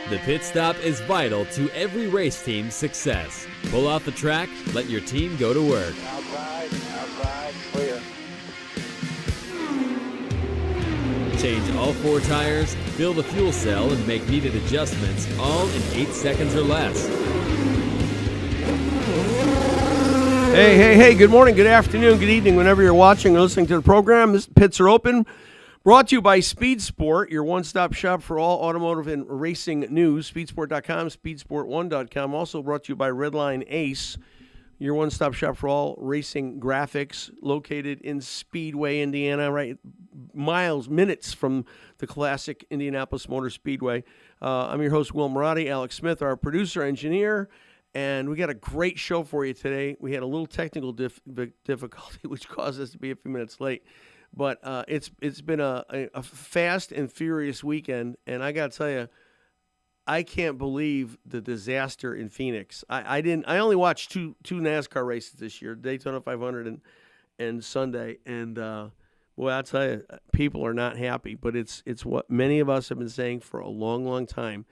The pit stop is vital to every race team's success. Pull off the track, let your team go to work. Outside, clear. Change all 4 tires, fill the fuel cell, and make needed adjustments, all in 8 seconds or less. Hey, good morning, good afternoon, good evening, whenever you're watching or listening to the program. This Pits Are Open, brought to you by Speed Sport, your one-stop shop for all automotive and racing news. Speedsport.com, speedsport1.com. Also brought to you by Redline Ace, your one-stop shop for all racing graphics, located in Speedway, Indiana, right minutes from the classic Indianapolis Motor Speedway. I'm your host, Will Marotti. Alex Smith, our producer, engineer. And we got a great show for you today. We had a little technical difficulty, which caused us to be a few minutes late. But it's been a fast and furious weekend. And I got to tell you, I can't believe the disaster in Phoenix. I only watched two NASCAR races this year, Daytona 500 and Sunday. And, boy, I'll tell you, people are not happy. But it's what many of us have been saying for a long, long time.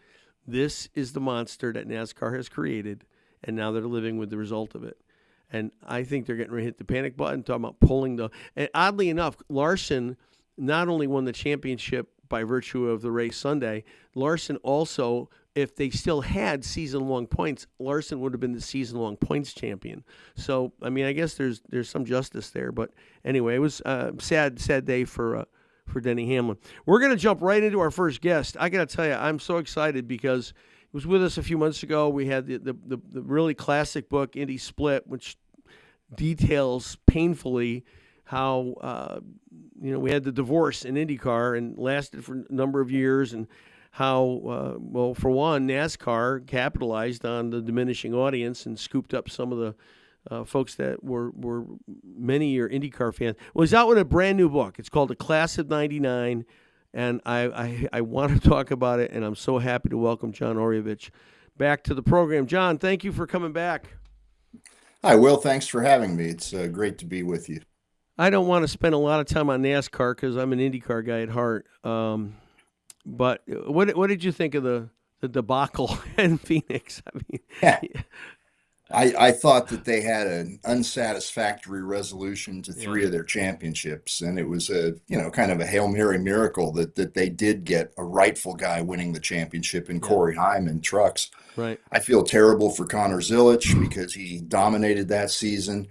This is the monster that NASCAR has created. And now they're living with the result of it. And I think they're getting ready to hit the panic button, talking about pulling the – and oddly enough, Larson not only won the championship by virtue of the race Sunday, Larson also, if they still had season-long points, Larson would have been the season-long points champion. So, I mean, I guess there's some justice there. But anyway, it was a sad day for Denny Hamlin. We're going to jump right into our first guest. I got to tell you, I'm so excited because – he was with us a few months ago. We had the really classic book, Indy Split, which details painfully how, we had the divorce in IndyCar and lasted for a number of years, and how, for one, NASCAR capitalized on the diminishing audience and scooped up some of the folks that were many-year IndyCar fans. Well, he's out with a brand-new book. It's called The Class of '99. And I want to talk about it, and I'm so happy to welcome John Oreovich back to the program. John, thank you for coming back. Hi, Will. Thanks for having me. It's great to be with you. I don't want to spend a lot of time on NASCAR because I'm an IndyCar guy at heart. But what did you think of the debacle in Phoenix? I mean, yeah. I thought that they had an unsatisfactory resolution to 3 of their championships, and it was a kind of a Hail Mary miracle that they did get a rightful guy winning the championship in Corey Heim in trucks. Right. I feel terrible for Connor Zilisch because he dominated that season.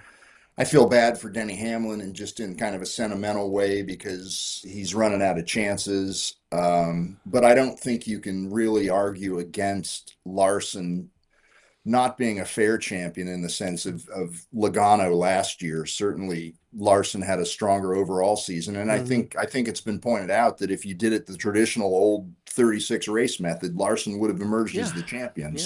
I feel bad for Denny Hamlin and just in kind of a sentimental way because he's running out of chances. But I don't think you can really argue against Larson not being a fair champion in the sense of Logano last year. Certainly Larson had a stronger overall season. And I think it's been pointed out that if you did it the traditional old 36 race method, Larson would have emerged as the champion.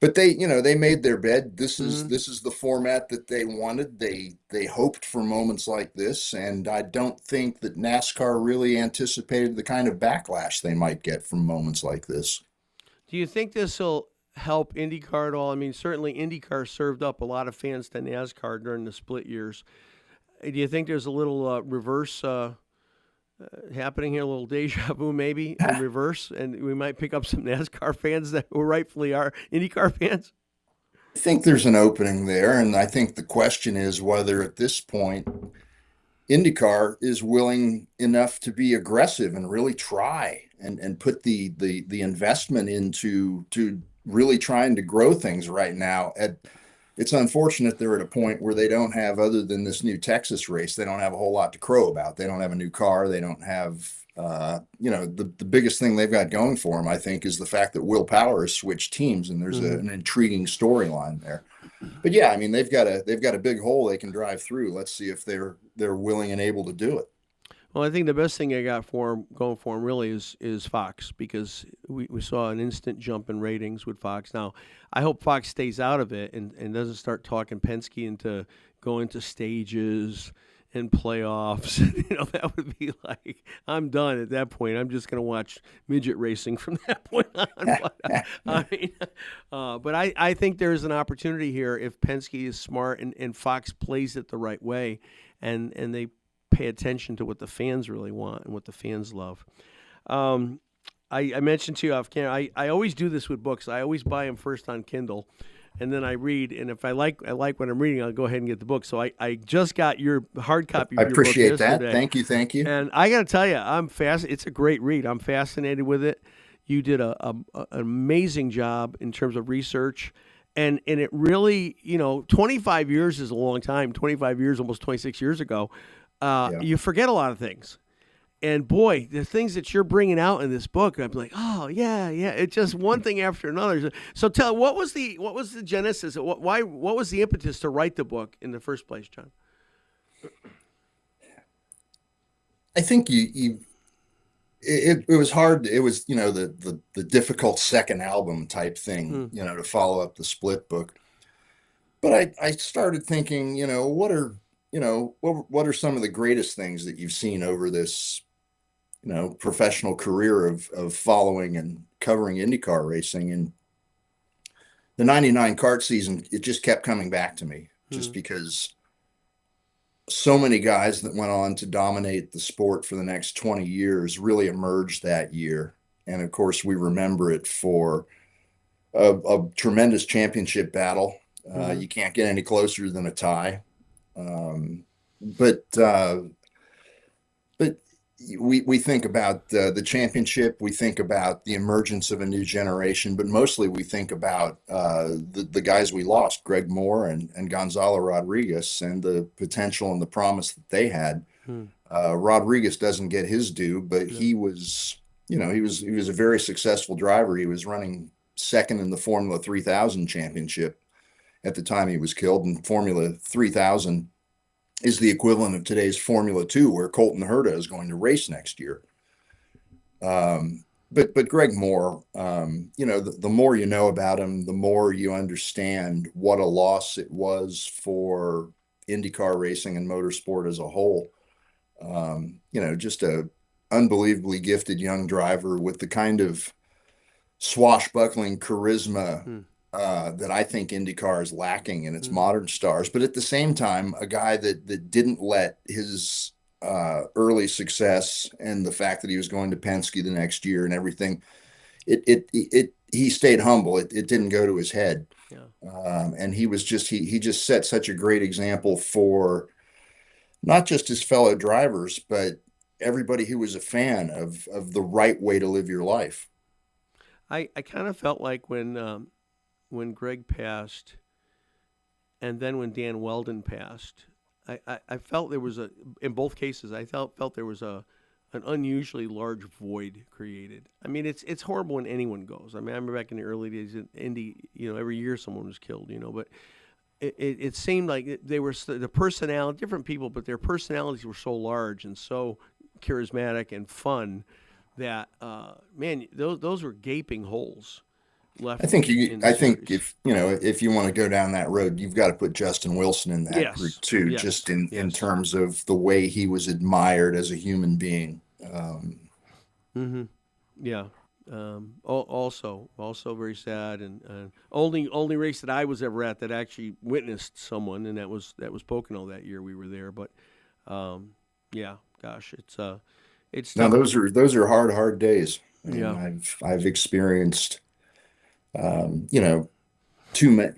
But they made their bed. This is the format that they wanted. They hoped for moments like this. And I don't think that NASCAR really anticipated the kind of backlash they might get from moments like this. Do you think this will help IndyCar at all? I mean, certainly IndyCar served up a lot of fans to NASCAR during the split years. Do you think there's a little reverse happening here, a little deja vu maybe in reverse, and we might pick up some NASCAR fans that who rightfully are IndyCar fans? I think there's an opening there, and I think the question is whether at this point IndyCar is willing enough to be aggressive and really try and put the investment into really trying to grow things right now. It's unfortunate they're at a point where they don't have, other than this new Texas race, they don't have a whole lot to crow about. They don't have a new car. They don't have, the biggest thing they've got going for them, I think, is the fact that Will Power has switched teams, and there's an intriguing storyline there. But yeah, I mean, they've got a big hole they can drive through. Let's see if they're willing and able to do it. Well, I think the best thing I got going for him really is Fox, because we saw an instant jump in ratings with Fox. Now, I hope Fox stays out of it and doesn't start talking Penske into going to stages and playoffs. That would be like, I'm done at that point. I'm just going to watch midget racing from that point on. But I think there's an opportunity here if Penske is smart and Fox plays it the right way, and they pay attention to what the fans really want and what the fans love. I mentioned to you off camera. I always do this with books. I always buy them first on Kindle, and then I read. And if I like what I'm reading, I'll go ahead and get the book. So I just got your hard copy of I your book appreciate that. yesterday. Thank you. And I got to tell you, it's a great read. I'm fascinated with it. You did an amazing job in terms of research. And it really, 25 years is a long time. 25 years, almost 26 years ago. You forget a lot of things. And boy, the things that you're bringing out in this book, I'm like, oh yeah. It's just one thing after another. So what was the genesis? What was the impetus to write the book in the first place, John? I think it was hard. It was, the difficult second album type thing, to follow up the Split book. But I started thinking, what are some of the greatest things that you've seen over this, professional career of following and covering IndyCar racing? And the 99 kart season, it just kept coming back to me just because so many guys that went on to dominate the sport for the next 20 years really emerged that year. And of course, we remember it for a tremendous championship battle. You can't get any closer than a tie. But we think about the championship, we think about the emergence of a new generation, but mostly we think about the guys we lost, Greg Moore and Gonzalo Rodriguez, and the potential and the promise that they had. Rodriguez doesn't get his due, but he was a very successful driver. He was running second in the Formula 3000 championship at the time he was killed, and Formula 3000 is the equivalent of today's Formula 2, where Colton Herta is going to race next year. But Greg Moore, the more you know about him, the more you understand what a loss it was for IndyCar racing and motorsport as a whole. Just a unbelievably gifted young driver with the kind of swashbuckling charisma that I think IndyCar is lacking in its modern stars. But at the same time, a guy that didn't let his early success and the fact that he was going to Penske the next year and everything, he stayed humble. It didn't go to his head. And he just set such a great example for not just his fellow drivers, but everybody who was a fan of the right way to live your life. I kind of felt like when Greg passed, and then when Dan Weldon passed, I felt there was in both cases, I felt there was an unusually large void created. I mean, it's horrible when anyone goes. I mean, I remember back in the early days in Indy, every year someone was killed, but it seemed like they were the personality, different people, but their personalities were so large and so charismatic and fun that, those were gaping holes left. I think if you want to go down that road, you've got to put Justin Wilson in that group too, just in terms of the way he was admired as a human being. Also very sad, and only race that I was ever at that actually witnessed someone, and that was Pocono that year we were there. But it's now those are hard days. I've experienced.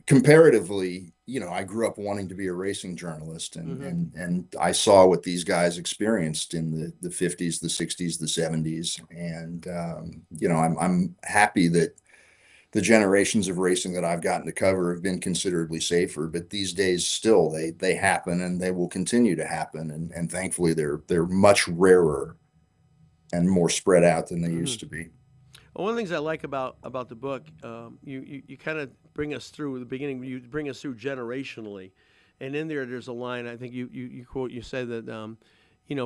Comparatively, I grew up wanting to be a racing journalist, and I saw what these guys experienced in the 50s, the 60s, the 70s. And, I'm happy that the generations of racing that I've gotten to cover have been considerably safer, but these days still they happen, and they will continue to happen. And thankfully they're much rarer and more spread out than they used to be. Well, one of the things I like about the book, you kind of bring us through the beginning. You bring us through generationally, and in there's a line. I think you quote. You said that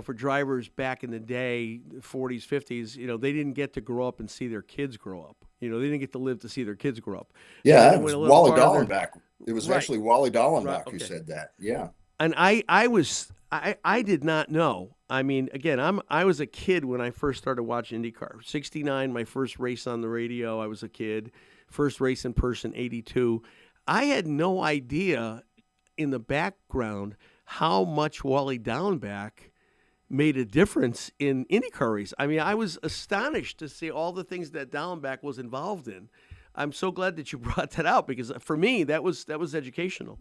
for drivers back in the day, 40s, 50s, they didn't get to grow up and see their kids grow up. They didn't get to live to see their kids grow up. Yeah, it was Wally Dallenbach. It was actually Wally Dallenbach who said that. Yeah, and I did not know. I mean, again, I was a kid when I first started watching IndyCar. 69, my first race on the radio, I was a kid. First race in person, 82. I had no idea in the background how much Wally Dallenbach made a difference in IndyCar race. I mean, I was astonished to see all the things that Dallenbach was involved in. I'm so glad that you brought that out because for me, that was educational.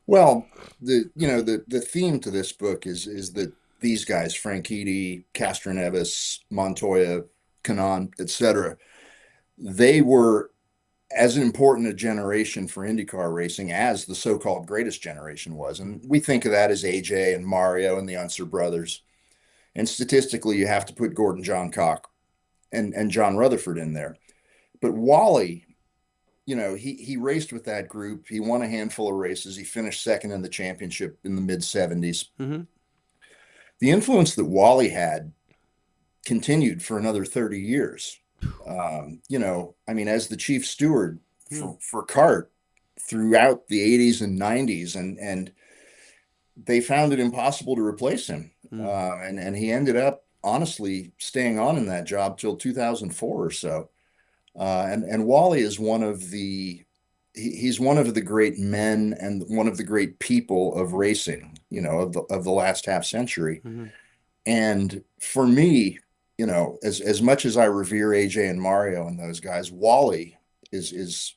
Well, the theme to this book is that these guys, Franchitti, Castroneves, Montoya, Kanaan, etc., they were as important a generation for IndyCar racing as the so-called greatest generation was. And we think of that as AJ and Mario and the Unser brothers. And statistically, you have to put Gordon John Cock and John Rutherford in there. But Wally, he raced with that group. He won a handful of races. He finished second in the championship in the mid-70s. Mm-hmm. The influence that Wally had continued for another 30 years. As the chief steward for CART throughout the 80s and 90s, and they found it impossible to replace him. And he ended up honestly staying on in that job till 2004 or so. And Wally is he's one of the great men and one of the great people of racing, of the last half century. Mm-hmm. And for me, as much as I revere AJ and Mario and those guys, Wally is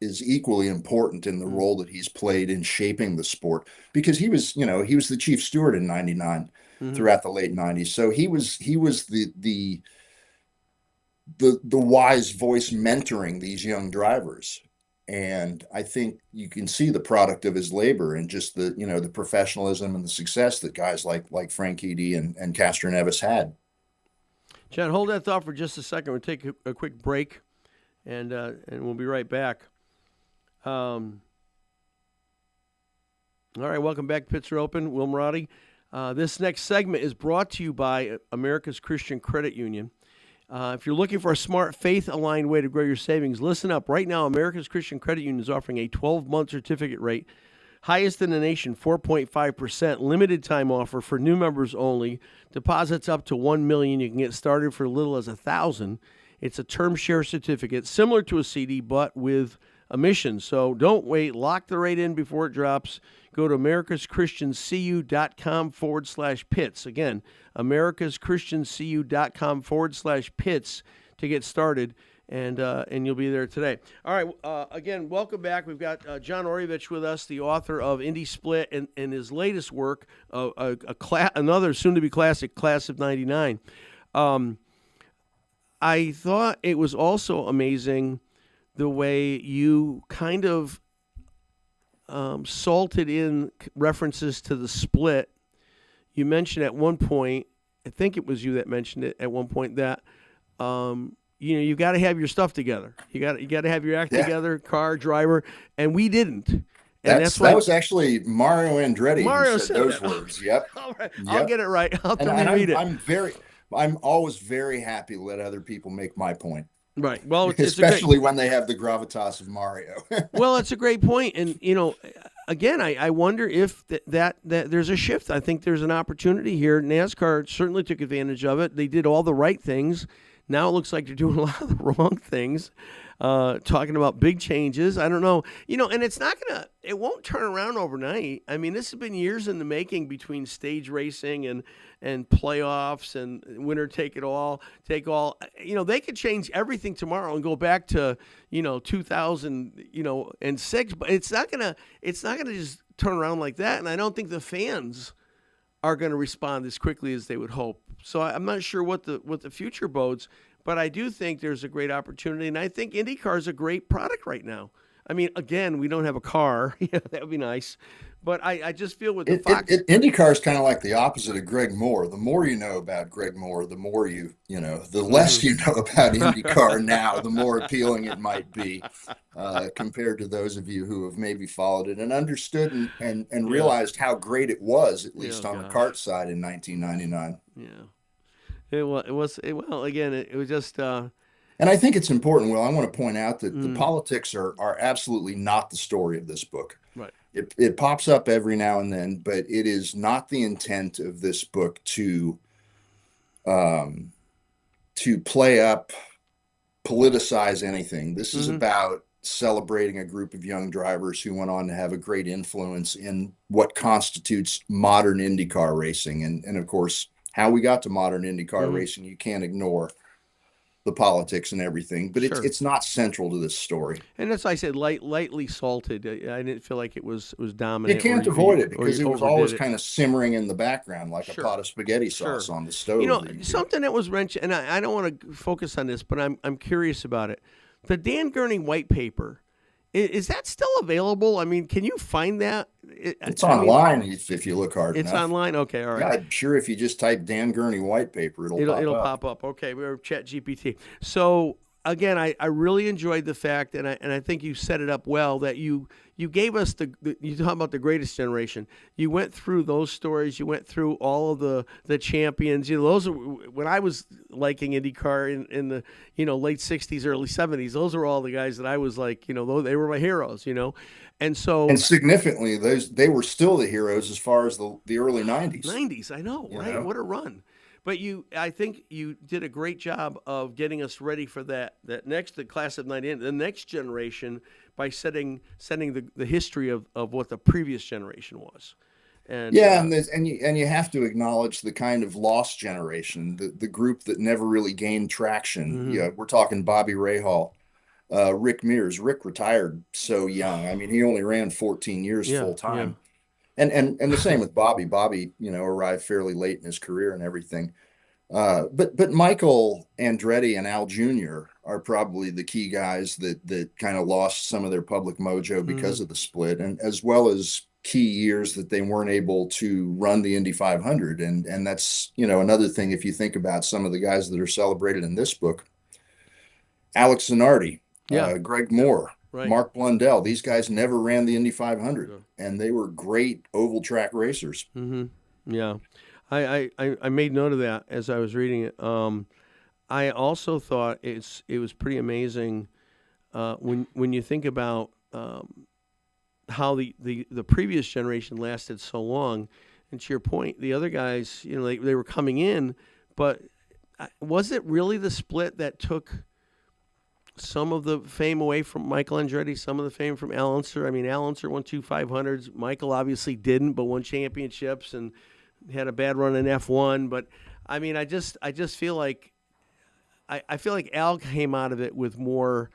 equally important in the role that he's played in shaping the sport, because he was the chief steward in '99 throughout the late '90s. So he was the wise voice mentoring these young drivers. And I think you can see the product of his labor and just the professionalism and the success that guys like Franchitti and Castroneves had. John, hold that thought for just a second. We'll take a quick break, and we'll be right back. All right, welcome back to Pits Are Open. Will Marotti. This next segment is brought to you by America's Christian Credit Union. If you're looking for a smart, faith-aligned way to grow your savings, listen up. Right now, America's Christian Credit Union is offering a 12-month certificate rate, highest in the nation, 4.5%, limited time offer for new members only. Deposits up to $1 million. You can get started for as little as $1,000. It's a term share certificate, similar to a CD, but with emissions. So don't wait. Lock the rate in before it drops. Go to americaschristiancu.com/pits. Again, americaschristiancu.com/pits to get started, and you'll be there today. All right. Again, welcome back. We've got John Oreovich with us, the author of Indy Split and his latest work, another soon-to-be classic, Class of '99. I thought it was also amazing the way you kind of salted in references to the split. You mentioned at one point, I think it was you that mentioned it at one point, that you got to have your stuff together. You got to have your act together, car, driver, and we didn't. And that was actually Mario Andretti who said those words. Yep. All right. Yep. I'll get it right. I'll read it. I'm always very happy to let other people make my point. Right. Well, especially when they have the gravitas of Mario. Well, it's a great point. And, again, I wonder if that there's a shift. I think there's an opportunity here. NASCAR certainly took advantage of it. They did all the right things. Now it looks like they're doing a lot of the wrong things, talking about big changes. I don't know. And it won't turn around overnight. I mean, this has been years in the making between stage racing and playoffs and winner take all. They could change everything tomorrow and go back to, 2006, but it's not gonna just turn around like that. And I don't think the fans are going to respond as quickly as they would hope. So I'm not sure what the future bodes, but I do think there's a great opportunity, and I think IndyCar is a great product right now. I mean, again, we don't have a car. That would be nice. But I just feel with the Fox. IndyCar is kind of like the opposite of Greg Moore. The more you know about Greg Moore, the more the less you know about IndyCar now, the more appealing it might be compared to those of you who have maybe followed it and understood and realized how great it was, at least on the CART side in 1999. Yeah. It was just. And I think it's important, Will. I want to point out that the politics are absolutely not the story of this book. Right. It pops up every now and then, but it is not the intent of this book to play up, politicize anything. This is about celebrating a group of young drivers who went on to have a great influence in what constitutes modern IndyCar racing. And of course, how we got to modern IndyCar racing, you can't ignore the politics and everything, but Sure. it's not central to this story. And as I said, lightly salted. I didn't feel like it was dominant. You can't or avoid it or because you it was overdid always it. kind of simmering in the background like Sure. a pot of spaghetti sauce Sure. on the stove. You know, that you- something that was mentioned, and I don't want to focus on this, but I'm curious about it. The Dan Gurney white paper, is that still available? I mean, can you find that? It's I mean, online if you look hard it's enough. online. Okay, all right. Yeah, I'm sure if you just type Dan Gurney white paper, it'll Pop up. Okay, we're Chat GPT. So again, I really enjoyed the fact, and I think you set it up well that you gave us you talk about the greatest generation. You went through those stories. You went through all of the champions. You know, those are when I was liking IndyCar in the late '60s, early '70s. Those are all the guys that I was like, they were my heroes. And so And significantly, they were still the heroes as far as the early '90s. '90s, I know, right? know? What a run! But I think you did a great job of getting us ready for the class of '98, the next generation, by setting the history of what the previous generation was. And Yeah, and you have to acknowledge the kind of lost generation, the group that never really gained traction. Yeah, we're talking Bobby Rahal, Rick Mears. Rick retired so young. I mean, he only ran 14 years Yeah, full time. And the same with Bobby. Bobby, arrived fairly late in his career and everything. But Michael Andretti and Al Jr. are probably the key guys that kind of lost some of their public mojo because of the split, and as well as key years that they weren't able to run the Indy 500. And that's, another thing, if you think about some of the guys that are celebrated in this book, Alex Zanardi, Greg Moore, Right. Mark Blundell, these guys never ran the Indy 500, and they were great oval track racers. Yeah, I made note of that as I was reading it. I also thought it was pretty amazing when you think about how the previous generation lasted so long. And to your point, the other guys, they were coming in, but was it really the split that took some of the fame away from Michael Andretti, some of the fame from Al Unser? I mean, Al Unser won 2 500s. Michael obviously didn't, but won championships and had a bad run in F1. But I mean, I just feel like I feel like Al came out of it with more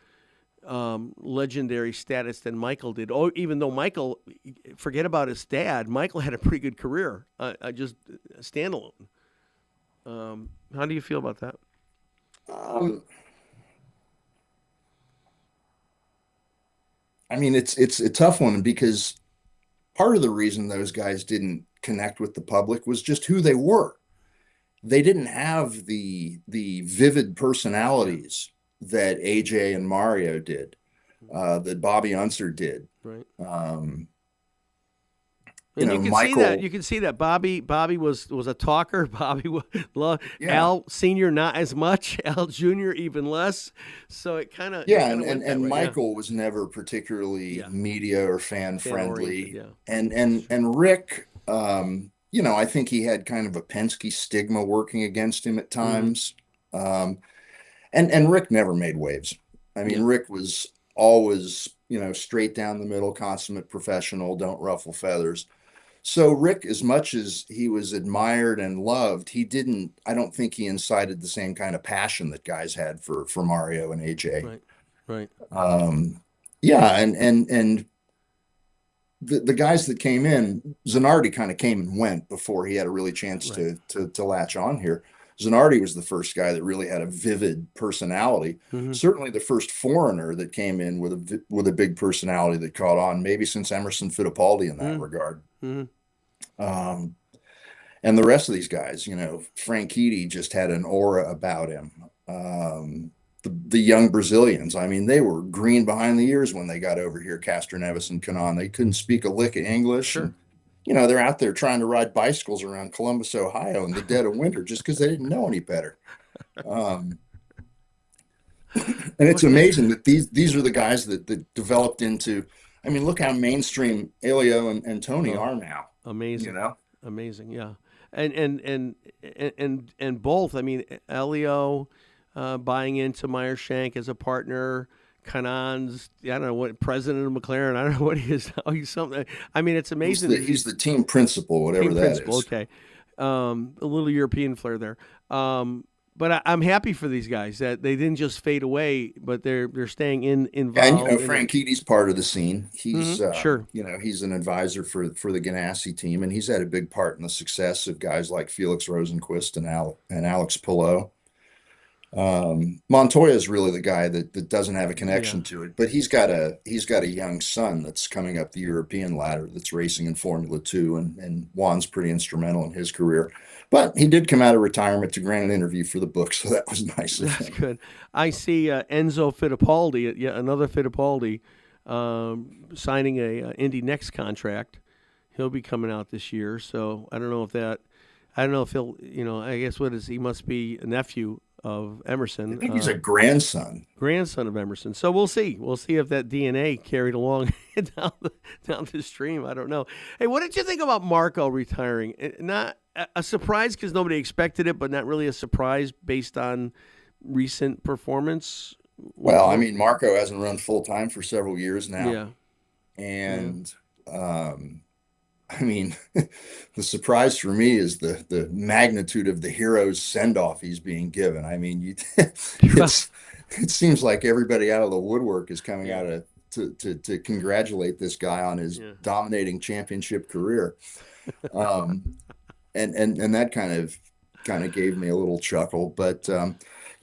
legendary status than Michael did. Oh, even though Michael, forget about his dad, Michael had a pretty good career, just standalone. How do you feel about that? I mean, it's a tough one because part of the reason those guys didn't connect with the public was just who they were. They didn't have the vivid personalities that AJ and Mario did, that Bobby Unser did. Right. You know, can Michael. see that. You can see that Bobby was a talker. Bobby Yeah. Al Senior not as much. Al Junior even less. So it kind of And Michael was never particularly media or fan friendly. Fan-oriented, And Rick, I think he had kind of a Penske stigma working against him at times. And Rick never made waves. I mean, Rick was always, straight down the middle, consummate professional, don't ruffle feathers. So Rick, as much as he was admired and loved, I don't think he incited the same kind of passion that guys had for Mario and AJ. Right. And the guys that came in, Zanardi kind of came and went before he had a really chance to latch on here. Zanardi was the first guy that really had a vivid personality. Certainly the first foreigner that came in with a big personality that caught on, maybe since Emerson Fittipaldi in that regard. And the rest of these guys, Franchitti just had an aura about him. The young Brazilians, I mean, they were green behind the ears when they got over here, Castroneves and Kanaan. They couldn't speak a lick of English. Sure. And, they're out there trying to ride bicycles around Columbus, Ohio in the dead of winter just because they didn't know any better. And it's amazing that these are the guys that developed into, I mean, look how mainstream Elio and Tony are now. Amazing. Amazing, yeah. And both, I mean, Elio buying into Meyer Shank as a partner, Kanan's, I don't know what, president of McLaren. I don't know what he is. Oh, he's something. I mean, it's amazing. He's the team principal, whatever team that principal. is. Okay. A little European flair there. But I'm happy for these guys that they didn't just fade away, but they're staying involved. And Franchitti's part of the scene. He's sure. He's an advisor for the Ganassi team, and he's had a big part in the success of guys like Felix Rosenquist and Alex Pillow. Montoya is really the guy that doesn't have a connection to it, but he's got a young son that's coming up the European ladder that's racing in Formula 2, and Juan's pretty instrumental in his career. But he did come out of retirement to grant an interview for the book, so that was nice of him. That's good. I see Enzo Fittipaldi, another Fittipaldi, signing a Indy Next contract. He'll be coming out this year, so I don't know if he'll, I guess he must be a nephew of Emerson. I think he's a grandson of Emerson. So we'll see. We'll see if that DNA carried along down the stream. I don't know. Hey, what did you think about Marco retiring? Not a surprise because nobody expected it, but not really a surprise based on recent performance. Well, I mean, Marco hasn't run full time for several years now. Yeah. And I mean, the surprise for me is the magnitude of the hero's send-off he's being given. I mean, it seems like everybody out of the woodwork is coming out to congratulate this guy on his dominating championship career. And that kind of gave me a little chuckle, but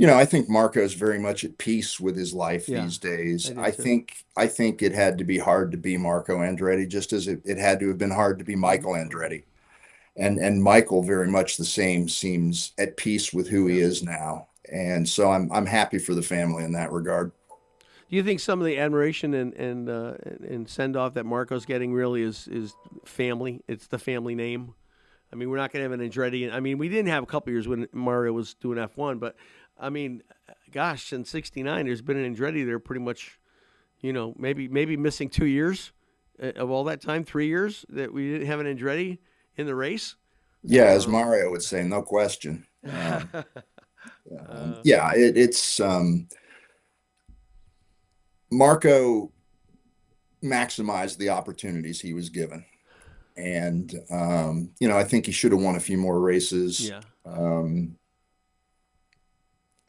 I think Marco's very much at peace with his life these days. I think it had to be hard to be Marco Andretti, just as it had to have been hard to be Michael Andretti. And Michael, very much the same, seems at peace with who he is now. And so I'm happy for the family in that regard. Do you think some of the admiration and send off that Marco's getting really is family? It's the family name. I mean, we're not going to have an Andretti. I mean, we didn't have a couple years when Mario was doing F1, but I mean, gosh, since '69, there's been an Andretti there pretty much, maybe missing 2 years of all that time, 3 years that we didn't have an Andretti in the race. Yeah, as Mario would say, no question. It's Marco maximized the opportunities he was given. And, I think he should have won a few more races. Yeah.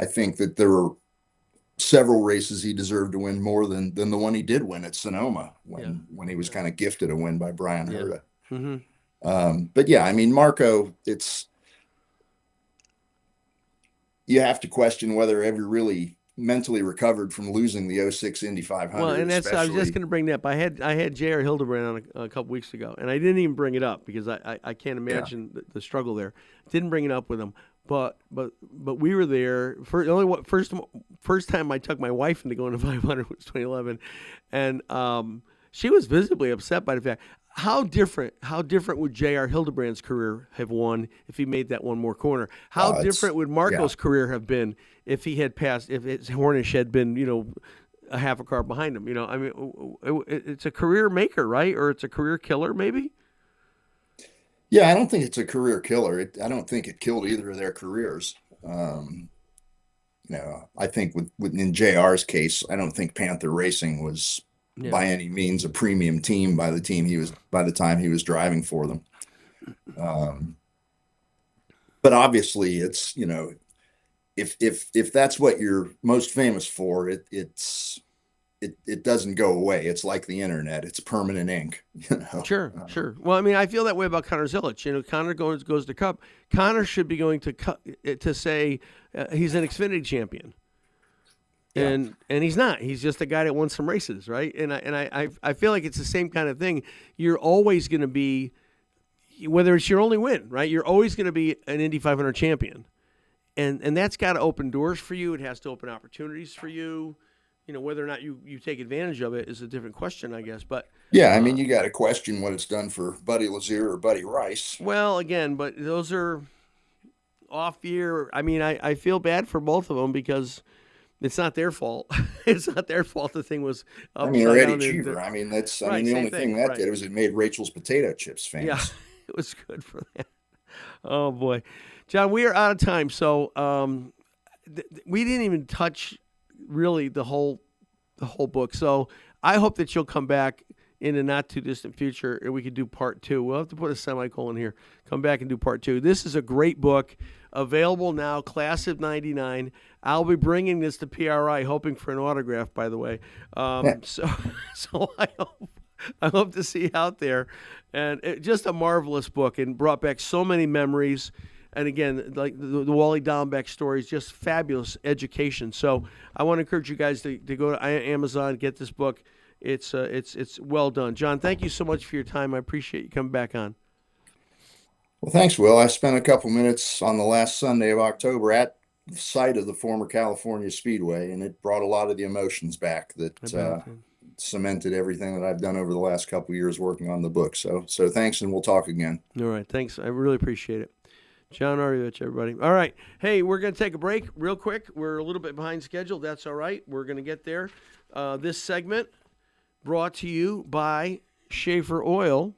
I think that there were several races he deserved to win more than the one he did win at Sonoma when he was kind of gifted a win by Brian Herta. Mm-hmm. But yeah, I mean, Marco, you have to question whether ever really mentally recovered from losing the 06 Indy 500. Well, and I was just going to bring that up. I had J.R. Hildebrand on a couple weeks ago, and I didn't even bring it up because I can't imagine the struggle there. Didn't bring it up with him, but we were there. First time I took my wife into going to 500 was 2011, and she was visibly upset by the fact. How different would J.R. Hildebrand's career have won if he made that one more corner? How different would Marco's career have been if he had passed, if Hornish had been, a half a car behind him? I mean, it's a career maker, right? Or it's a career killer, maybe? Yeah, I don't think it's a career killer. I don't think it killed either of their careers. I think in JR's case, I don't think Panther Racing was by any means a premium team by the time he was driving for them. But obviously it's, if that's what you're most famous for, it doesn't go away. It's like the internet. It's permanent ink, Sure. Well, I mean, I feel that way about Connor Zilic. Connor goes to Cup. Connor should be going to say he's an Xfinity champion. And he's not. He's just a guy that won some races, right? And I feel like it's the same kind of thing. You're always going to be, whether it's your only win, right? You're always going to be an Indy 500 champion, and that's got to open doors for you. It has to open opportunities for you. Whether or not you take advantage of it is a different question, I guess. But yeah, I mean, you got to question what it's done for Buddy Lazier or Buddy Rice. Well, again, but those are off year. I mean, I feel bad for both of them because. It's not their fault. It's not their fault. The thing was. Or Eddie Cheever. I mean, the only thing that did was it made Rachel's potato chips famous. Yeah, it was good for that. Oh boy, John, we are out of time, so we didn't even touch really the whole the whole book. So I hope that you'll come back in the not too distant future, and we could do part 2. We'll have to put a semicolon here. Come back and do part 2. This is a great book, available now, class of '99. I'll be bringing this to PRI, hoping for an autograph, by the way. So I hope to see you out there. And just a marvelous book, and brought back so many memories. And again, like the Wally Dallenbach story is just fabulous education. So I want to encourage you guys to go to Amazon, get this book. It's well done. John, thank you so much for your time. I appreciate you coming back on. Well, thanks, Will. I spent a couple minutes on the last Sunday of October at the site of the former California Speedway, and it brought a lot of the emotions back that cemented everything that I've done over the last couple of years working on the book. So thanks, and we'll talk again. All right, thanks. I really appreciate it. John Arevich, everybody. All right. Hey, we're going to take a break real quick. We're a little bit behind schedule. That's all right. We're going to get there. This segment brought to you by Schaefer Oil.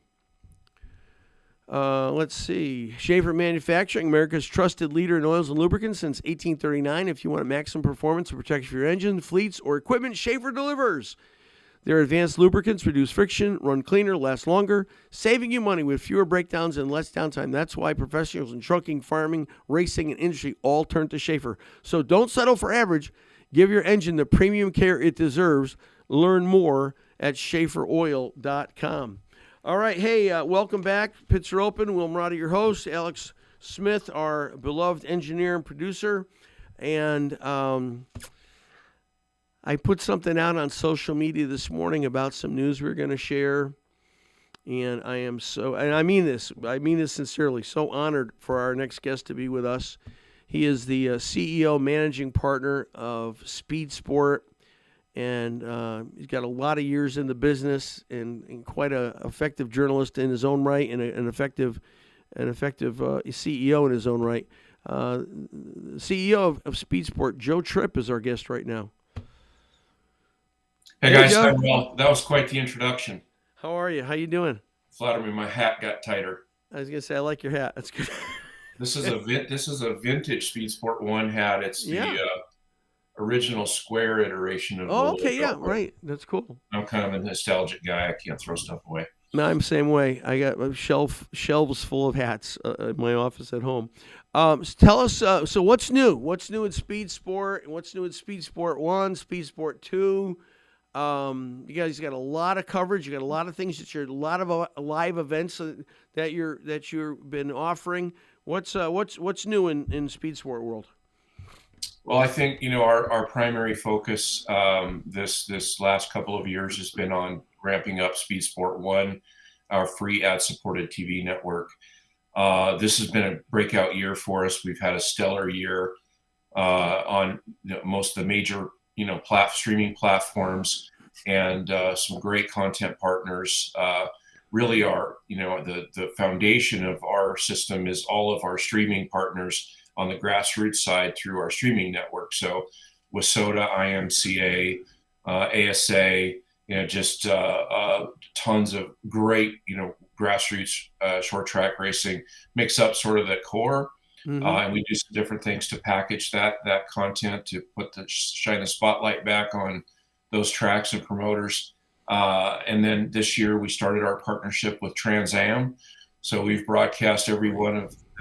Let's see. Schaefer Manufacturing, America's trusted leader in oils and lubricants since 1839. If you want maximum performance and protection for your engine, fleets, or equipment, Schaefer delivers. Their advanced lubricants reduce friction, run cleaner, last longer, saving you money with fewer breakdowns and less downtime. That's why professionals in trucking, farming, racing, and industry all turn to Schaefer. So don't settle for average. Give your engine the premium care it deserves. Learn more at SchaeferOil.com. All right, hey, welcome back. Pits are open. Will Marotti, your host. Alex Smith, our beloved engineer and producer. And I put something out on social media this morning about some news we're going to share. And I mean this sincerely, so honored for our next guest to be with us. He is the CEO, managing partner of Speed Sport. And he's got a lot of years in the business, and quite an effective journalist in his own right, and an effective CEO in his own right. CEO of Speed Sport, Joe Tripp, is our guest right now. Hey guys, well, that was quite the introduction. How are you? How you doing? Flatter me, my hat got tighter. I was gonna say I like your hat. That's good. This is a vintage Speed Sport 1 hat. It's the original square iteration of. Oh, okay, yeah, right. That's cool. I'm kind of a nostalgic guy. I can't throw stuff away. No, I'm the same way. I got shelves full of hats in my office at home. Tell us, so what's new? What's new in Speed Sport? What's new in Speed Sport 1, Speed Sport 2? You guys got a lot of coverage. You got a lot of things a lot of live events that you've been offering. What's new in Speed Sport world? Well, I think, our primary focus this last couple of years has been on ramping up Speed Sport 1, our free ad-supported TV network. This has been a breakout year for us. We've had a stellar year on most of the major, streaming platforms, and some great content partners. Really are, the foundation of our system is all of our streaming partners on the grassroots side through our streaming network. So WSOTA, IMCA, ASA, just tons of great, grassroots short track racing makes up sort of the core. Mm-hmm. And we do some different things to package that content to shine the spotlight back on those tracks and promoters. And then this year we started our partnership with Trans Am. So we've broadcast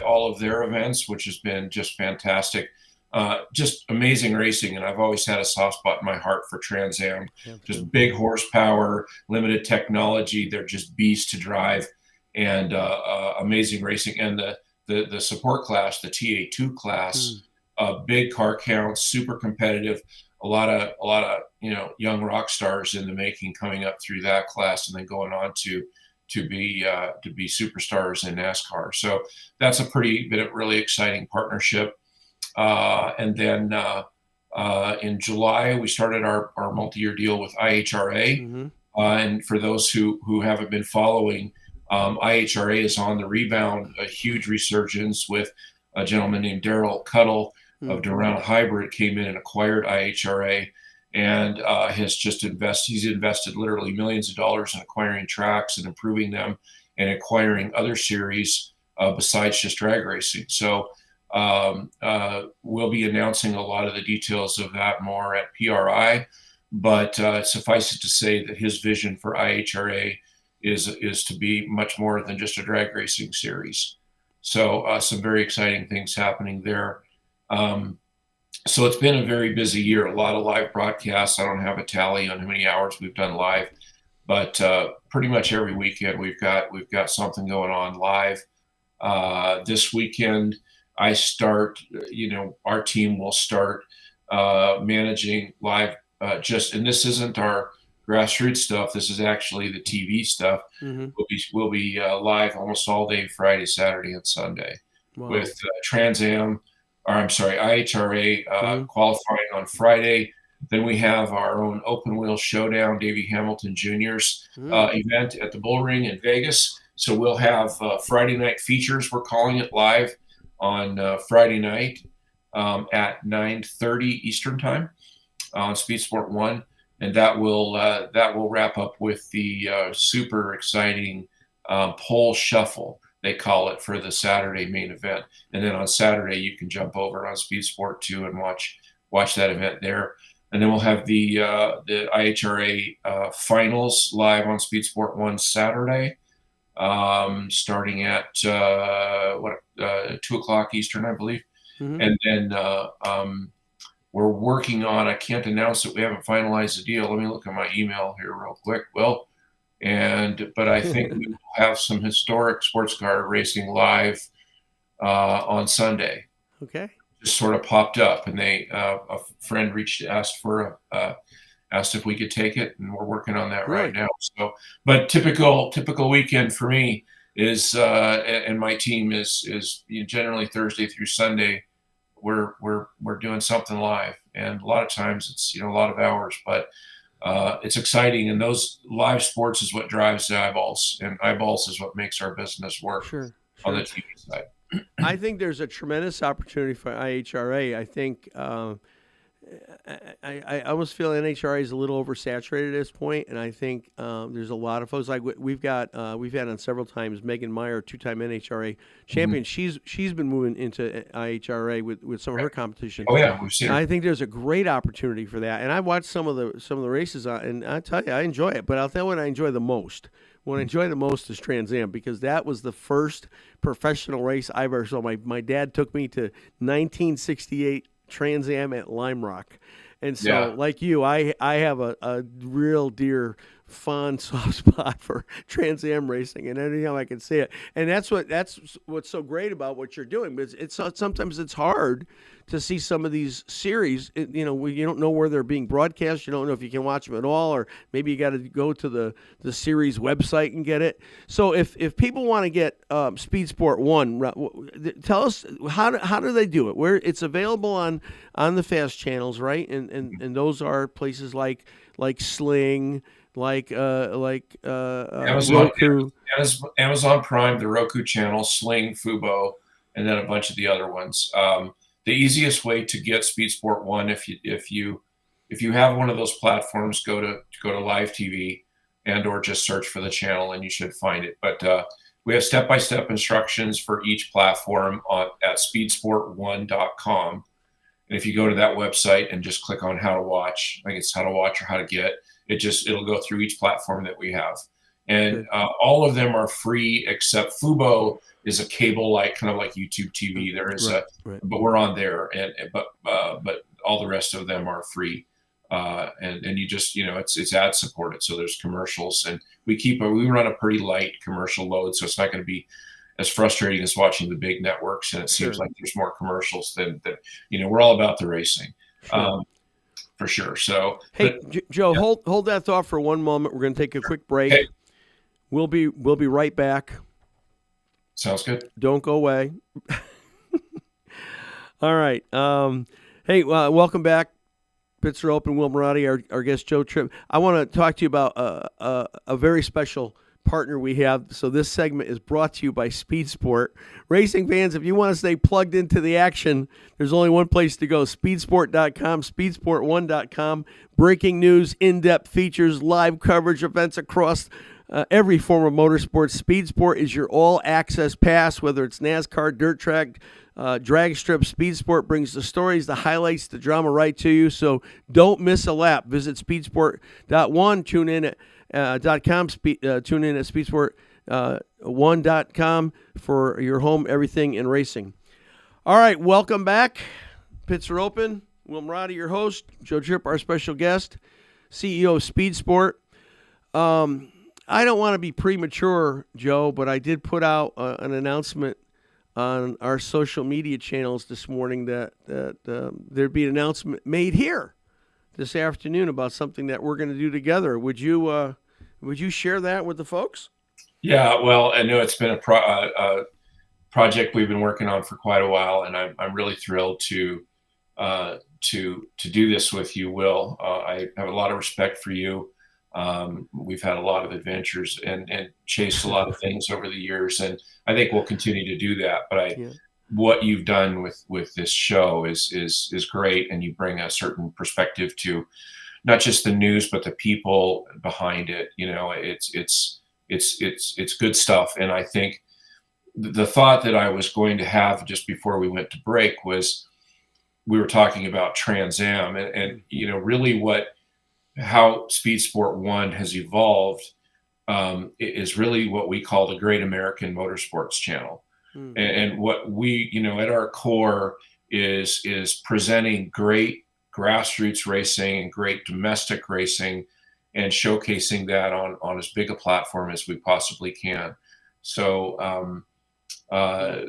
all of their events, which has been just fantastic. Just amazing racing. And I've always had a soft spot in my heart for Trans Am. Just big horsepower, limited technology. They're just beasts to drive, and amazing racing. And the support class, the TA2 class, big car count, super competitive. A lot of young rock stars in the making coming up through that class, and then going on to be superstars in NASCAR. So that's been a really exciting partnership. And then in July we started our multi-year deal with IHRA. Mm-hmm. And for those who haven't been following, IHRA is on the rebound, a huge resurgence with a gentleman named Daryl Cuttle of Durant Hybrid came in and acquired IHRA, and he's invested literally millions of dollars in acquiring tracks and improving them and acquiring other series besides just drag racing. So we'll be announcing a lot of the details of that more at PRI. but suffice it to say that his vision for IHRA is to be much more than just a drag racing series. So some very exciting things happening there. So it's been a very busy year, a lot of live broadcasts. I don't have a tally on how many hours we've done live, but pretty much every weekend we've got something going on live. This weekend I start, our team will start managing live and this isn't our grassroots stuff. This is actually the TV stuff. Mm-hmm. We'll be live almost all day Friday, Saturday, and Sunday with IHRA qualifying on Friday. Then we have our own Open Wheel Showdown, Davey Hamilton Jr.'s event at the Bull Ring in Vegas. So we'll have Friday night features. We're calling it live on Friday night at 9:30 Eastern time on Speed Sport 1. And that will wrap up with the super exciting pole shuffle, they call it, for the Saturday main event. And then on Saturday, you can jump over on Speed Sport 2 and watch that event there. And then we'll have the IHRA finals live on Speed Sport 1 Saturday, starting at 2 o'clock Eastern, I believe. Mm-hmm. And then we're working on, I can't announce it, we haven't finalized the deal. Let me look at my email here real quick, Will. But I think we will have some historic sports car racing live on Sunday. Okay. Just sort of popped up, and a friend asked if we could take it, and we're working on that right now. So, but typical weekend for me is, and my team is generally Thursday through Sunday. We're doing something live, and a lot of times it's a lot of hours, but it's exciting. And those live sports is what drives the eyeballs, and eyeballs is what makes our business work on the TV side. I think there's a tremendous opportunity for IHRA. I think I almost feel NHRA is a little oversaturated at this point, and I think there's a lot of folks like we've had on several times. Megan Meyer, two-time NHRA champion. Mm-hmm. She's been moving into IHRA with some of her competition. Oh yeah, we've seen her. I think there's a great opportunity for that, and I watched some of the races, and I tell you, I enjoy it. But I'll tell you what I enjoy the most. What I enjoy the most is Trans Am, because that was the first professional race I ever saw. My dad took me to 1968 Trans Am at Lime Rock. And so, like you, I have a real dear, fond, soft spot for Trans Am racing, and anytime I can see it. And that's what's so great about what you're doing. But it's sometimes it's hard to see some of these series. You don't know where they're being broadcast. You don't know if you can watch them at all, or maybe you got to go to the series website and get it. So if people want to get Speed Sport 1, tell us how do they do it? Where it's available on the fast channels, right? And those are places like Sling, like Roku. Amazon Prime, the Roku channel, Sling, Fubo, and then a bunch of the other ones. The easiest way to get Speed Sport 1, if you have one of those platforms, go to Live TV or just search for the channel and you should find it. But we have step-by-step instructions for each platform at speedsport1.com. And if you go to that website and just click on how to watch, I think it's how to watch or how to get, it'll go through each platform that we have. And all of them are free except Fubo is a cable, kind of like YouTube TV. There is but we're on there, but all the rest of them are free. And you just, it's ad supported. So there's commercials, and we run a pretty light commercial load. So it's not going to be as frustrating as watching the big networks. And it seems like there's more commercials than we're all about the racing. For sure. So, hey, Joe, hold that thought for one moment. We're going to take a quick break. Hey. We'll be right back. Sounds good. Don't go away. All right. Hey, welcome back. Pits Are Open. Will Marotti, our guest Joe Tripp. I want to talk to you about a very special partner we have. So this segment is brought to you by Speed Sport. Racing fans, if you want to stay plugged into the action, there's only one place to go, speedsport.com, speedsport1.com. Breaking news, in-depth features, live coverage, events across every form of motorsports. Speed Sport is your all-access pass, whether it's NASCAR, dirt track, Drag Strip Speed Sport brings the stories, the highlights, the drama right to you. So don't miss a lap. Visit speedsport.one. Tune in at .com. Tune in at speedsport1.com for your home everything in racing. All right, welcome back. Pits are open. Will Marotti, your host. Joe Tripp, our special guest, CEO of Speed Sport. I don't want to be premature, Joe, but I did put out an announcement on our social media channels this morning that there'd be an announcement made here this afternoon about something that we're going to do together. Would you share that with the folks? Yeah, well, I know it's been a project we've been working on for quite a while, and I'm really thrilled to do this with you, Will. I have a lot of respect for you. We've had a lot of adventures and chased a lot of things over the years, and I think we'll continue to do that. But what you've done with this show is great, and you bring a certain perspective to not just the news, but the people behind it. You know, it's good stuff. And I think the thought that I was going to have just before we went to break was we were talking about Trans Am and you know, really how Speed Sport 1 has evolved is really what we call the Great American Motorsports Channel. Mm-hmm. And what we, you know, at our core is presenting great grassroots racing and great domestic racing and showcasing that on as big a platform as we possibly can. So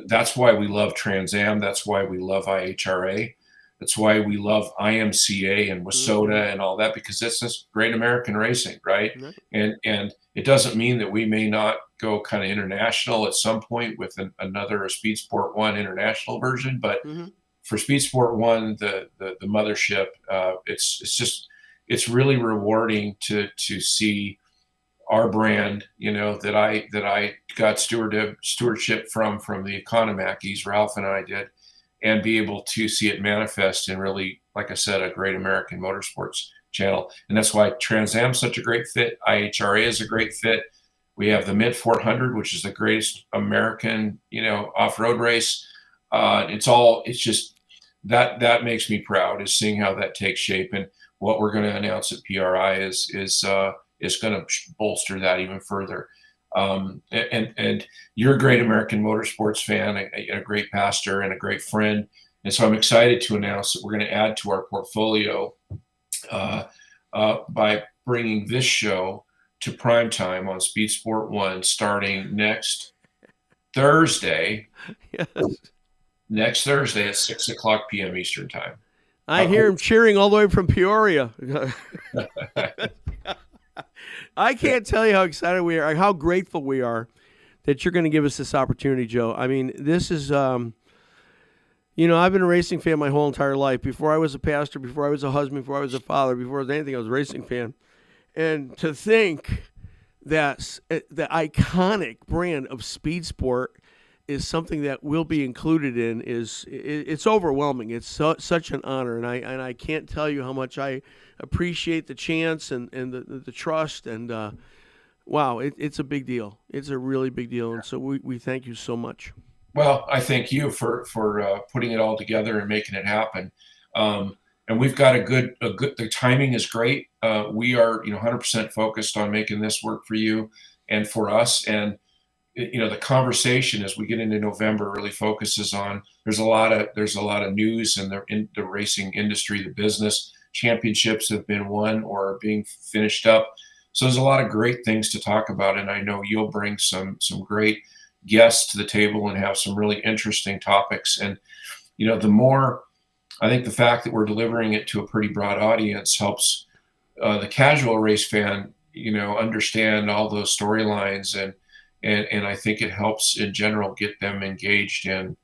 that's why we love Trans Am. That's why we love IHRA. That's why we love IMCA and WISSOTA and all that, because it's just great American racing, right? Mm-hmm. And it doesn't mean that we may not go kind of international at some point with another Speed Sport 1 international version, but for Speed Sport 1, the mothership, it's really rewarding to see our brand, you know, that I got stewardship from the Economackies, Ralph and I did, and be able to see it manifest in really, like I said, a great American motorsports channel. And that's why Trans Am is such a great fit. IHRA is a great fit. We have the Mint 400, which is the greatest American, you know, off-road race. It's just that makes me proud, is seeing how that takes shape. And what we're going to announce at PRI is going to bolster that even further. And you're a great American motorsports fan, a great pastor, and a great friend. And so I'm excited to announce that we're going to add to our portfolio by bringing this show to prime time on Speed Sport 1 starting next Thursday. Yes. Next Thursday at 6:00 p.m. Eastern time. I hear him cheering all the way from Peoria. I can't tell you how excited we are, how grateful we are that you're going to give us this opportunity, Joe. I mean, this is, you know, I've been a racing fan my whole entire life. Before I was a pastor, before I was a husband, before I was a father, before I was anything, I was a racing fan. And to think that the iconic brand of Speed Sport is something that will be included in it's overwhelming. It's such an honor, and I can't tell you how much I appreciate the chance and the trust, and wow, it's a big deal. It's a really big deal, and so we thank you so much. Well, I thank you for putting it all together and making it happen. And we've got a good. The timing is great. We are 100% focused on making this work for you and for us. And you know, the conversation as we get into November really focuses on. There's a lot of news in the racing industry. The business championships have been won or are being finished up. So there's a lot of great things to talk about, and I know you'll bring some great guests to the table and have some really interesting topics. And you know, I think the fact that we're delivering it to a pretty broad audience helps the casual race fan, you know, understand all those storylines, and I think it helps in general get them engaged in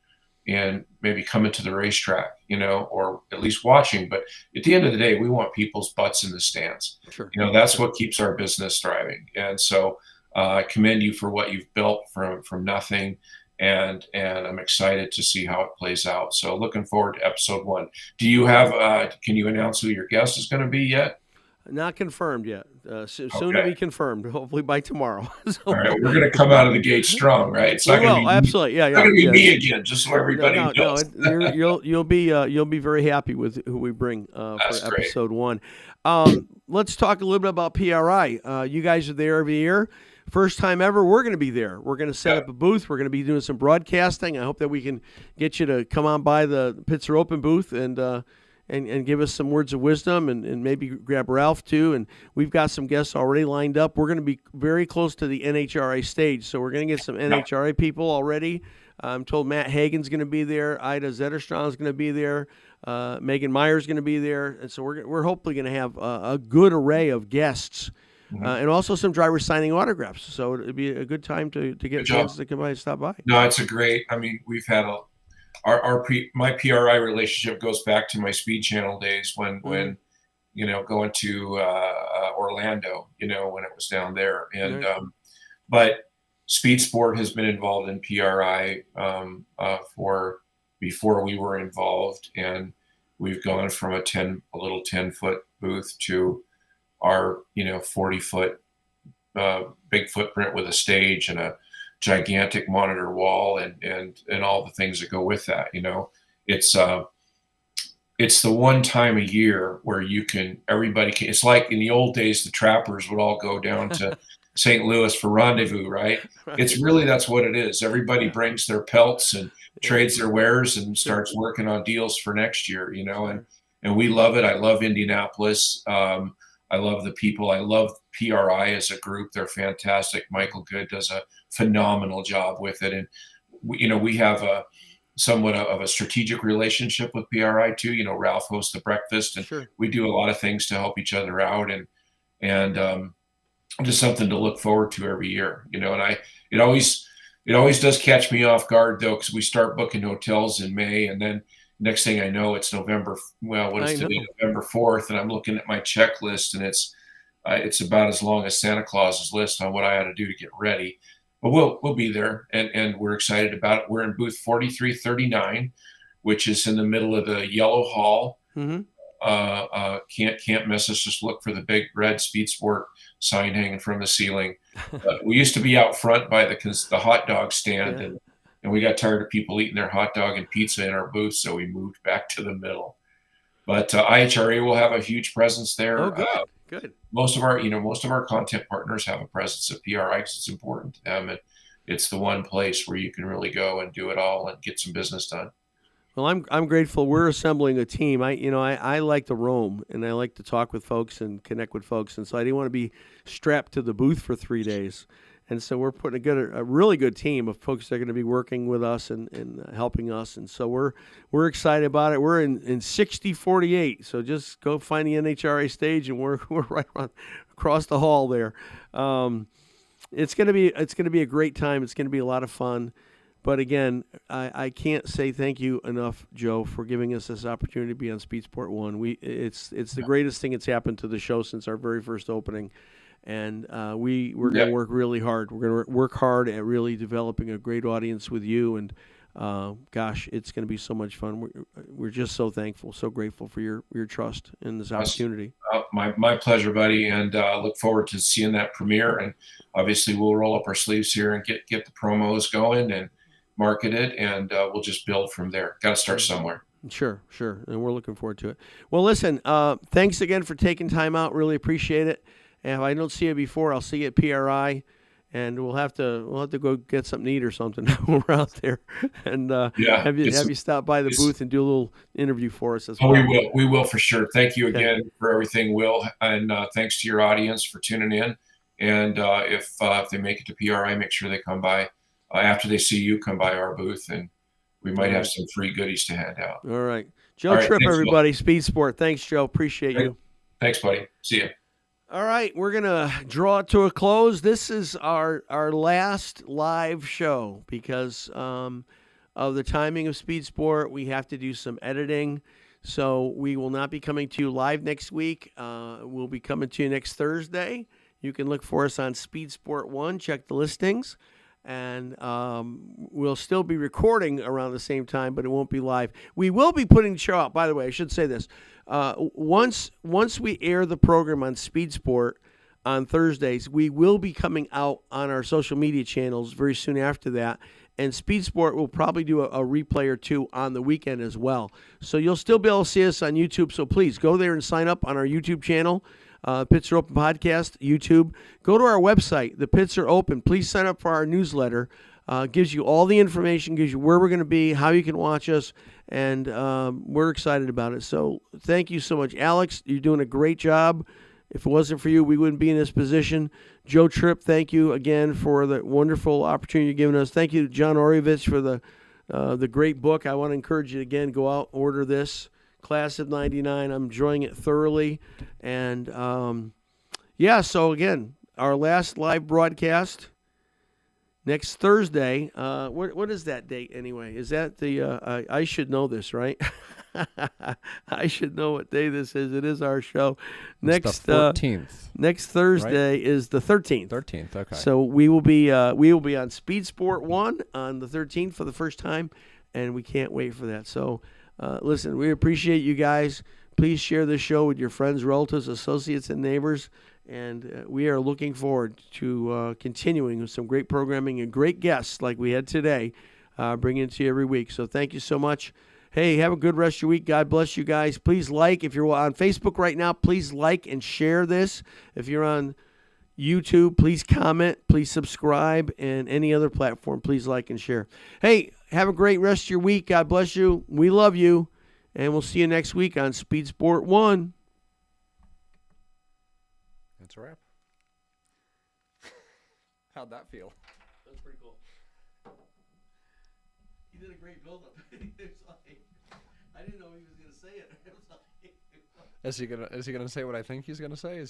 and maybe coming to the racetrack, you know, or at least watching. But at the end of the day, we want people's butts in the stands. Sure. You know, that's what keeps our business thriving. And so I commend you for what you've built from nothing. And I'm excited to see how it plays out. So looking forward to episode 1. Do you have, can you announce who your guest is going to be yet? Not confirmed yet. Soon to be confirmed. Hopefully by tomorrow. So, All right, we're going to come out of the gate strong, right? It's not going to be absolutely. Yeah, It's not going to be me again, just so everybody knows. You'll be very happy with who we bring for great. episode 1. Let's talk a little bit about PRI. You guys are there every year. First time ever, we're going to be there. We're going to set up a booth. We're going to be doing some broadcasting. I hope that we can get you to come on by the Pitzer Open booth and give us some words of wisdom and maybe grab Ralph too. And we've got some guests already lined up. We're going to be very close to the NHRA stage, so we're going to get some NHRA people already. I'm told Matt Hagan's going to be there. Ida Zetterstrom's going to be there. Megan Meyer's going to be there. And so we're hopefully going to have a good array of guests. And also some drivers signing autographs. So it'd be a good time to get fans to come by and stop by. No, it's a great. I mean, we've had my PRI relationship goes back to my Speed Channel days when going to Orlando, when it was down there. And but Speed Sport has been involved in PRI for before we were involved, and we've gone from a little 10-foot booth to our 40-foot big footprint with a stage and a gigantic monitor wall and all the things that go with that. It's the one time a year where everybody can. It's like in the old days, the trappers would all go down to St. Louis for rendezvous, right? It's really, that's what it is. Everybody brings their pelts and trades their wares and starts working on deals for next year, and we love it. I love Indianapolis. I love the people. I love PRI as a group. They're fantastic. Michael Good does a phenomenal job with it. And, we have somewhat of a strategic relationship with PRI too. Ralph hosts the breakfast, and we do a lot of things to help each other out and just something to look forward to every year, and it always does catch me off guard though, because we start booking hotels in May, and then next thing I know, it's November. Well, what is today? November 4th, and I'm looking at my checklist, and it's about as long as Santa Claus's list on what I had to do to get ready. But we'll be there, and we're excited about it. We're in booth 4339, which is in the middle of the yellow hall. Mm-hmm. Can't miss us. Just look for the big red Speed Sport sign hanging from the ceiling. We used to be out front by the hot dog stand, and we got tired of people eating their hot dog and pizza in our booth, so we moved back to the middle. But IHRA will have a huge presence there. Oh, good. Most of our content partners have a presence at PRI because it's important to them, and it's the one place where you can really go and do it all and get some business done. Well, I'm grateful. We're assembling a team. I like to roam, and I like to talk with folks and connect with folks, and so I didn't want to be strapped to the booth for 3 days. And so we're putting a really good team of folks that are going to be working with us and helping us. And so we're excited about it. We're in 6048. So just go find the NHRA stage, and we're right across the hall there. It's going to be a great time. It's going to be a lot of fun. But again, I can't say thank you enough, Joe, for giving us this opportunity to be on Speed Sport 1. It's the greatest thing that's happened to the show since our very first opening. And we're going to work really hard. We're going to work hard at really developing a great audience with you. And gosh, it's going to be so much fun. We're just so thankful, so grateful for your trust in this opportunity. My pleasure, buddy. And look forward to seeing that premiere. And obviously, we'll roll up our sleeves here and get the promos going and market it. And we'll just build from there. Got to start somewhere. Sure. And we're looking forward to it. Well, listen, thanks again for taking time out. Really appreciate it. And if I don't see you before, I'll see you at PRI, and we'll have to go get something to eat or something when we're out there, and have you stop by the booth and do a little interview for us as well. We will for sure. Thank you again for everything, Will, and thanks to your audience for tuning in. And if they make it to PRI, make sure they come by after they see you. Come by our booth, and we might have some free goodies to hand out. All right, Joe Tripp, everybody, Will. Speed Sport. Thanks, Joe. Appreciate you. Thanks, buddy. See you. All right, we're going to draw it to a close. This is our last live show because of the timing of Speed Sport. We have to do some editing, so we will not be coming to you live next week. We'll be coming to you next Thursday. You can look for us on Speed Sport 1. Check the listings. and we'll still be recording around the same time, but it won't be live. We will be putting the show out. By the way, I should say this: once we air the program on Speed Sport on Thursdays, we will be coming out on our social media channels very soon after that. And Speed Sport will probably do a replay or two on the weekend as well. So you'll still be able to see us on YouTube. So please go there and sign up on our YouTube channel, Pits Are Open Podcast, YouTube. Go to our website, The Pits Are Open. Please sign up for our newsletter. Gives you all the information, gives you where we're going to be, how you can watch us, and we're excited about it. So thank you so much. Alex, you're doing a great job. If it wasn't for you, we wouldn't be in this position. Joe Tripp, thank you again for the wonderful opportunity you're giving us. Thank you to John Orievich for the great book. I want to encourage you again, go out, order this, Class of 99. I'm enjoying it thoroughly. And, so again, our last live broadcast next Thursday. What is that date anyway? Is that the I should know this, right? I should know what day this is. It is our show. It's the 14th. Next Thursday is the 13th. 13th, okay. So we will be on Speed Sport 1 on the 13th for the first time, and we can't wait for that. So listen, we appreciate you guys. Please share this show with your friends, relatives, associates, and neighbors. And we are looking forward to continuing with some great programming and great guests like we had today, bringing it to you every week. So thank you so much. Hey, have a good rest of your week. God bless you guys. Please like. If you're on Facebook right now, please like and share this. If you're on YouTube, please comment. Please subscribe. And any other platform, please like and share. Hey, have a great rest of your week. God bless you. We love you. And we'll see you next week on Speed Sport 1. That's a wrap. How'd that feel? That's pretty cool. He did a great build-up. I didn't know he was going to say it. Is he gonna say what I think he's gonna say? Is he